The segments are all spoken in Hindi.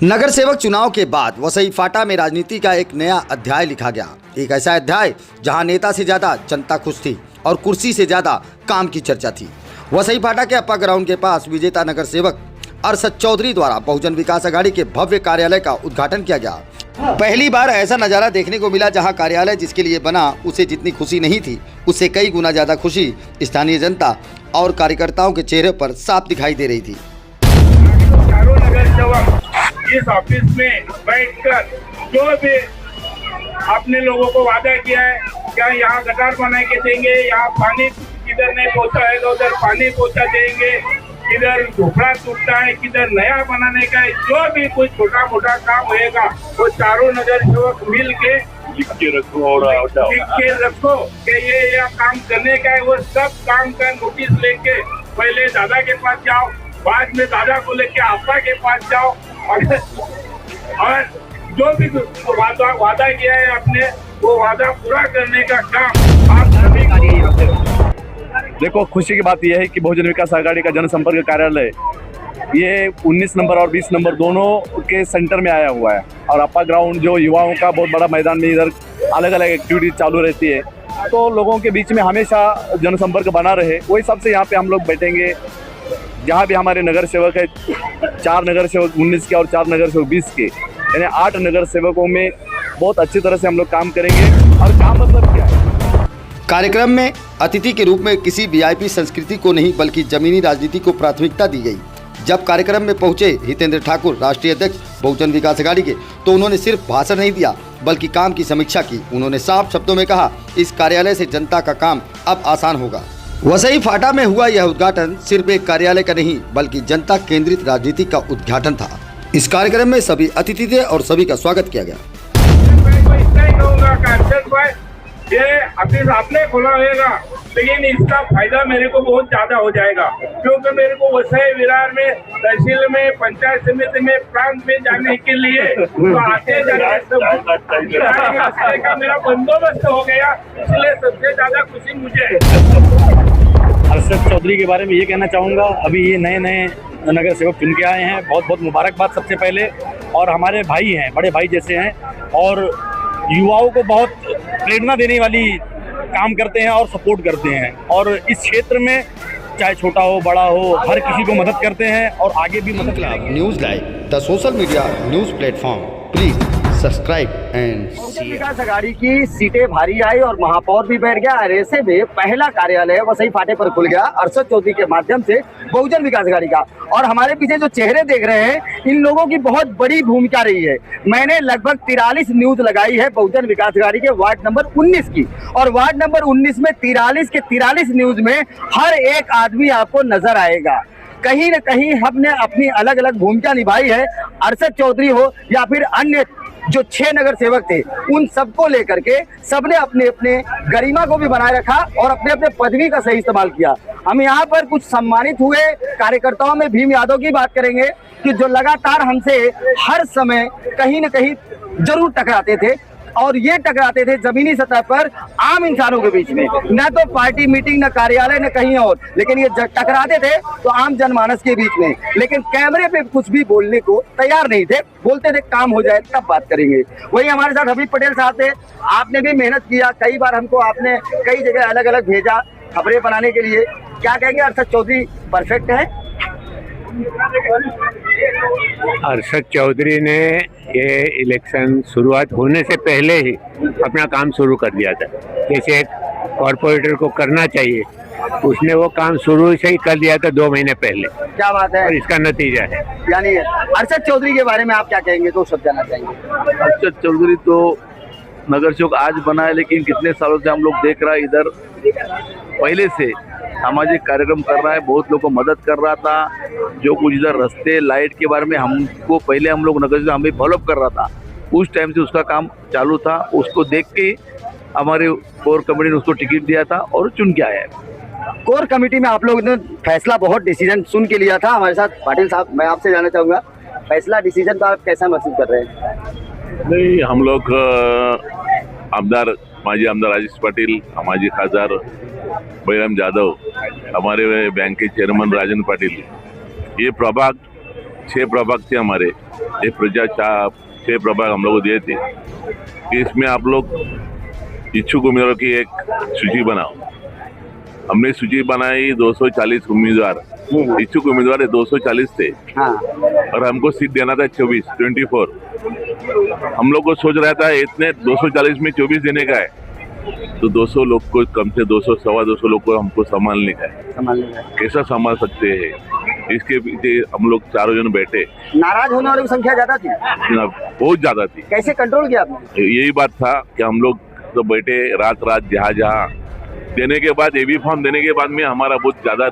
नगर सेवक चुनाव के बाद वसई फाटा में राजनीति का एक नया अध्याय लिखा गया। एक ऐसा अध्याय जहां नेता से ज्यादा जनता खुश थी और कुर्सी से ज्यादा काम की चर्चा थी। वसई फाटा के अप्पा ग्राउंड के पास विजेता नगर सेवक अरशद चौधरी द्वारा बहुजन विकास अघाड़ी के भव्य कार्यालय का उद्घाटन किया गया। पहली बार ऐसा नजारा देखने को मिला जहां कार्यालय जिसके लिए बना उसे जितनी खुशी नहीं थी उससे कई गुना ज्यादा खुशी स्थानीय जनता और कार्यकर्ताओं के चेहरे पर साफ दिखाई दे रही थी। चारों नगर सेवक इस ऑफिस में बैठकर जो भी अपने लोगों को वादा किया है, क्या यहाँ गटार बना के देंगे, यहाँ पानी किधर नहीं पहुँचा है तो उधर पानी पहुँचा देंगे, किधर झोपड़ा टूटता है किधर नया बनाने का है, जो भी कुछ छोटा मोटा काम होएगा वो चारों नगर सेवक मिल के लिख के रखो कि ये काम करने का है। वो सब काम का नोटिस लेके पहले दादा के पास जाओ, बाद में दादा को लेके अप्पा के पास जाओ और जो भी वादा किया है आपने वो वादा पूरा करने का काम आप सभी का। देखो, खुशी की बात यह है कि बहुजन विकास अघाड़ी का जनसंपर्क कार्यालय ये 19 नंबर और 20 नंबर दोनों के सेंटर में आया हुआ है और अप्पा ग्राउंड जो युवाओं का बहुत बड़ा मैदान में इधर अलग अलग एक्टिविटी चालू रहती है, तो लोगों के बीच में हमेशा जनसंपर्क बना रहे वही हिसाब से यहाँ पे हम लोग बैठेंगे। जहाँ भी हमारे नगर सेवक है, 4 नगर सेवक 19 के और 4 नगर सेवक 20 के, यानी 8 नगर सेवकों में बहुत अच्छी तरह से हम लोग काम करेंगे। और काम मतलब क्या है? कार्यक्रम में अतिथि के रूप में किसी वीआईपी संस्कृति को नहीं बल्कि जमीनी राजनीति को प्राथमिकता दी गई। जब कार्यक्रम में पहुंचे हितेंद्र ठाकुर, राष्ट्रीय अध्यक्ष बहुजन विकास अघाड़ी के, तो उन्होंने सिर्फ भाषण नहीं दिया बल्कि काम की समीक्षा की। उन्होंने साफ शब्दों में कहा, इस कार्यालय से जनता का काम अब आसान होगा। वसई फाटा में हुआ यह उद्घाटन सिर्फ एक कार्यालय का नहीं बल्कि जनता केंद्रित राजनीति का उद्घाटन था। इस कार्यक्रम में सभी अतिथि थे और सभी का स्वागत किया गया। ये ऑफिस आपने खोला होगा, लेकिन इसका फायदा मेरे को बहुत ज्यादा हो जाएगा क्योंकि मेरे को वसई विरार में, तहसील में, पंचायत समिति में, प्रांत में जाने के लिए तो आते जाने का मेरा बंदोबस्त हो गया, इसलिए सबसे ज्यादा खुशी मुझे है। अरशद चौधरी के बारे में ये कहना चाहूँगा, अभी ये नए नए नगर सेवक चुन के आए हैं, बहुत बहुत मुबारकबाद सबसे पहले। और हमारे भाई हैं, बड़े भाई जैसे हैं और युवाओं को बहुत प्रेरणा देने वाली काम करते हैं और सपोर्ट करते हैं और इस क्षेत्र में चाहे छोटा हो बड़ा हो हर किसी को मदद करते हैं और आगे भी मदद करेंगे। News live the social media news platform, please subscribe and Vikas Aghadi की सीटें भारी आई और महापौर भी बैठ गया। ऐसे में पहला कार्यालय वसई फाटे पर खुल गया अरशद चौधरी के माध्यम से बहुजन विकास अघाड़ी का। और हमारे पीछे जो चेहरे देख रहे हैं, इन लोगों की बहुत बड़ी भूमिका रही है। मैंने लगभग 43 न्यूज लगाई है बहुजन विकास अघाड़ी के वार्ड नंबर 19 की, और वार्ड नंबर 19 में 43 के 43 न्यूज में हर एक आदमी आपको नजर आएगा। कहीं न कहीं हमने अपनी अलग अलग भूमिका निभाई है। अरशद चौधरी हो या फिर अन्य जो 6 नगर सेवक थे, उन सबको लेकर के सबने अपने अपने गरिमा को भी बनाए रखा और अपने अपने पदवी का सही इस्तेमाल किया। हम यहाँ पर कुछ सम्मानित हुए कार्यकर्ताओं में भीम यादव की बात करेंगे कि जो लगातार हमसे हर समय कहीं न कहीं जरूर टकराते थे और ये टकराते थे जमीनी सतह पर आम इंसानों के बीच में, न तो पार्टी मीटिंग, न कार्यालय, न कहीं और, लेकिन ये टकराते थे तो आम जनमानस के बीच में। लेकिन कैमरे पे कुछ भी बोलने को तैयार नहीं थे, बोलते थे काम हो जाए तब बात करेंगे। वही हमारे साथ हबीब पटेल साहब थे। आपने भी मेहनत किया, कई बार हमको आपने कई जगह अलग अलग भेजा खबरें बनाने के लिए। क्या कहेंगे, अरशद चौधरी परफेक्ट है? अरशद चौधरी ने ये इलेक्शन शुरुआत होने से पहले ही अपना काम शुरू कर दिया था, जैसे एक कॉर्पोरेटर को करना चाहिए, उसने वो काम शुरू से ही कर दिया था 2 महीने पहले। क्या बात है, और इसका नतीजा है। यानी अरशद चौधरी के बारे में आप क्या कहेंगे, तो सब जानना चाहेंगे। अरशद चौधरी तो नगर सेवक आज बना है, लेकिन कितने सालों से हम लोग देख रहा है इधर पहले से सामाजिक कार्यक्रम कर रहा है, बहुत लोगों को मदद कर रहा था। जो कुछ इधर रास्ते लाइट के बारे में हमको पहले हम लोग नगर से हमें फॉलोअप कर रहा था, उस टाइम से उसका काम चालू था। उसको देख के हमारे कोर कमेटी ने उसको टिकट दिया था और चुन के आया है। कोर कमेटी में आप लोगों ने फैसला बहुत डिसीजन सुन के लिया था। हमारे साथ पाटिल साहब, मैं आपसे जानना चाहूँगा, फैसला डिसीजन का आप कैसा महसूस कर रहे हैं? नहीं, हम लोग आमदार, माजी आमदार राजेश पाटील, माजी खासदार बलराम जाधव, हमारे बैंक के चेयरमैन राजन पाटिल, ये प्रभाग 6 प्रभाग थे हमारे, एक प्रजा 6 प्रभाग हम लोग को दिए थे कि इसमें आप लोग इच्छुक उम्मीदवारों की एक सूची बनाओ। हमने सूची बनाई 240 उम्मीदवार, इच्छुक उम्मीदवार 240 थे हाँ। और हमको सीट देना था 24। हम लोग को सोच रहा था इतने 240 में 24 देने का है, तो 200 लोग को कम से 200 सवा 200 लोग को हमको संभालने का है। कैसा संभाल सकते हैं, इसके पीछे हम लोग चारों जन बैठे। नाराज होने वालों की संख्या ज्यादा थी, बहुत ज्यादा थी। कैसे कंट्रोल किया आपने? यही बात था कि हम लोग तो बैठे रात जहाँ देने के बाद एबी फॉर्म देने के बाद में हमारा बहुत ज्यादा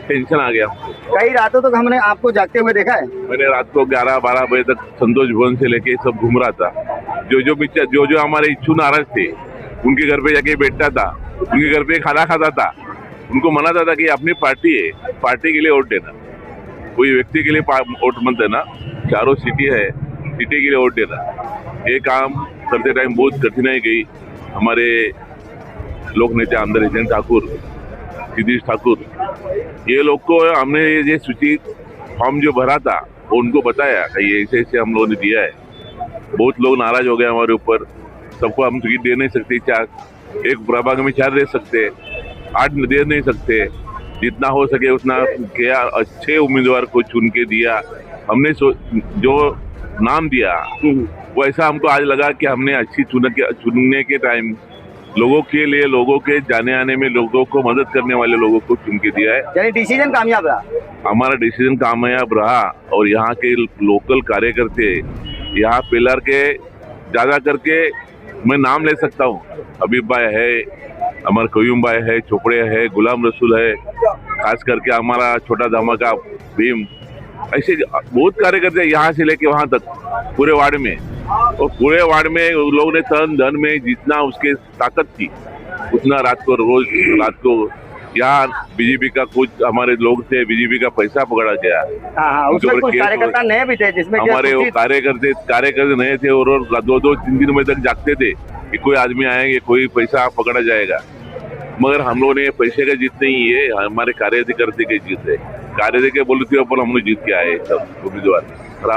टेंशन आ गया। कई रातों तक हमने आपको जागते हुए देखा है। मैंने रात को 11-12 बजे तक संतोष भवन से लेके सब घूम रहा था। जो हमारे इच्छुक नाराज थे उनके घर पे जाके बैठता था, उनके घर पे खाना खाता था, उनको मनाता था कि अपनी पार्टी है, पार्टी के लिए वोट देना, कोई व्यक्ति के लिए वोट मत देना, चारों सिटी है, सिटी के लिए वोट देना। ये काम करते टाइम बहुत कठिनाई गई। हमारे लोक नेता अंदर हितेन ठाकुर, सिद्धेश ठाकुर, ये लोग को हमने ये सूची फॉर्म जो भरा था वो उनको बताया कि ये ऐसे हम लोगों ने दिया है। बहुत लोग नाराज हो गए हमारे ऊपर, सबको हम टिकट दे नहीं सकते, 4 एक प्रभाग में 4 दे सकते, 8 दे नहीं सकते, जितना हो सके उतना किया। अच्छे उम्मीदवार को चुन के दिया हमने। जो नाम दिया वो ऐसा हमको आज लगा कि हमने अच्छी चुनने के टाइम लोगों के लिए, लोगों के जाने आने में, लोगों को मदद करने वाले लोगों को चुन के दिया है। यानी डिसीजन कामयाब रहा। हमारा डिसीजन कामयाब रहा और यहाँ के लोकल कार्यकर्ते, यहाँ पिलर के ज्यादा करके मैं नाम ले सकता हूँ, हबीब भाई है, अमर कयूम भाई है, चोपड़े है, गुलाम रसूल है, खास करके हमारा छोटा धमाका भीम, ऐसे बहुत कार्यकर्ते यहाँ से लेके वहाँ तक पूरे वार्ड में। और पूरे वार्ड में लोगों ने तन धन में जितना उसके ताकत थी उतना रात को यहाँ बीजेपी का कुछ हमारे लोग थे, बीजेपी का पैसा पकड़ा गया। उसमें कुछ कार्यकर्ता नए भी थे जिसमें हमारे वो कार्यकर्ते नए थे और 2-3 बजे तक जागते थे कि कोई आदमी आएंगे, कोई पैसा पकड़ा जाएगा। मगर हम लोगों ने पैसे का जीत नहीं है, हमारे कार्यकर्ते के जीत है। कार्यकर्ते बोलते पर हम लोग जीत के आए सब उम्मीदवार। और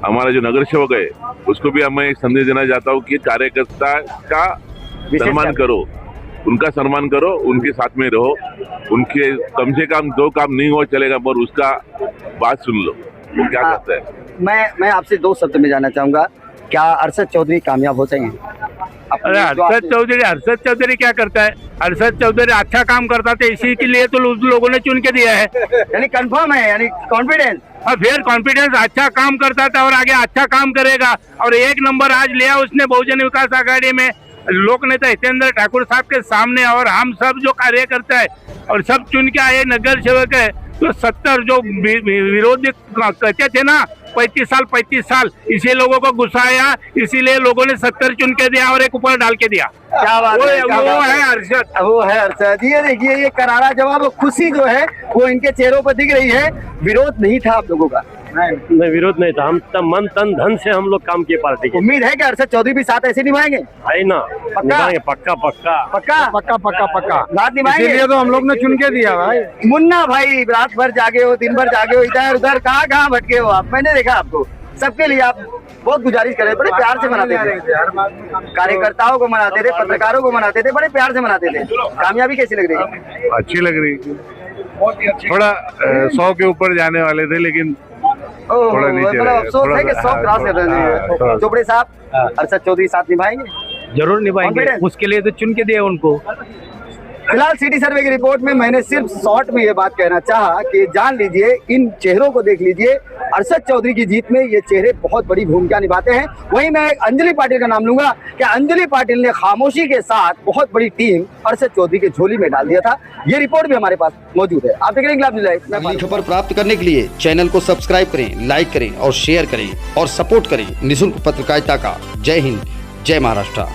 हमारा जो नगर सेवक है उसको भी मैं संदेश देना चाहता हूँ कि कार्यकर्ता का सम्मान करो, उनका सम्मान करो, उनके साथ में रहो, उनके कम से कम 2 काम नहीं हो चलेगा पर उसका बात सुन लो वो क्या करता है। मैं आपसे 2 शब्द में जानना चाहूंगा, क्या अरशद चौधरी कामयाब हो जाएंगे? अरे अरशद चौधरी क्या करता है? अरशद चौधरी अच्छा काम करता था, इसी के लिए तो लोगों ने चुन के दिया है। यानी कंफर्म है, यानी कॉन्फिडेंस। और फिर कॉन्फिडेंस, अच्छा काम करता था और आगे अच्छा काम करेगा और 1 नंबर आज लिया उसने बहुजन विकास आघाड़ी में लोक नेता हितेंद्र ठाकुर साहब के सामने। और हम सब जो कार्य करता है और सब चुन के आए नगर सेवक है, तो 70 जो विरोधी कहते थे ना 35 साल इसी लोगों को गुस्सा आया, इसीलिए लोगों ने 70 चुन के दिया और एक ऊपर डाल के दिया। क्या बात है, वो है अरशद, वो है अरशद। ये देखिए, ये करारा जवाब, खुशी जो है वो इनके चेहरों पर दिख रही है। विरोध नहीं था आप लोगों का? नहीं, विरोध नहीं था। हम मन तन धन से हम लोग काम किए पार्टी के। उम्मीद है कि अरशद चौधरी भी साथ ऐसे निभाएंगे? है ना, निभाएंगे, पक्का पक्का पक्का पक्का पक्का पक्का रात निभाएंगे। इसीलिए तो हम लोग ने चुन के दिया भाई। मुन्ना भाई, रात भर जागे हो, दिन भर जागे हो, इधर उधर कहाँ भटके हो आप? मैंने देखा आपको। सबके लिए आप बहुत गुजारिश कर रहे थे, बड़े प्यार से मनाते थे, कार्यकर्ताओं को मनाते थे, पत्रकारों को मनाते थे, बड़े प्यार से मनाते थे। कामयाबी कैसी लग रही है? अच्छी लग रही, थोड़ा 100 के ऊपर जाने वाले थे लेकिन थोड़ा नीचे। मतलब अफसोस है कि 100 क्रॉस कर रहे हैं। चोपड़े साहब, अरशद चौधरी साथ निभाएंगे? जरूर निभाएंगे, उसके लिए तो चुन के दिया उनको। फिलहाल सिटी सर्वे की रिपोर्ट में मैंने सिर्फ शॉर्ट में ये बात कहना चाहा कि जान लीजिए, इन चेहरों को देख लीजिए, अरशद चौधरी की जीत में ये चेहरे बहुत बड़ी भूमिका निभाते हैं। वहीं मैं अंजलि पाटिल का नाम लूंगा कि अंजलि पाटिल ने खामोशी के साथ बहुत बड़ी टीम अरशद चौधरी के झोली में डाल दिया था। ये रिपोर्ट भी हमारे पास मौजूद है, आप देख रहे हैं। अगली खबर प्राप्त करने के लिए चैनल को सब्सक्राइब करें, लाइक करें और शेयर करें और सपोर्ट करें निःशुल्क पत्रकारिता का। जय हिंद, जय महाराष्ट्र।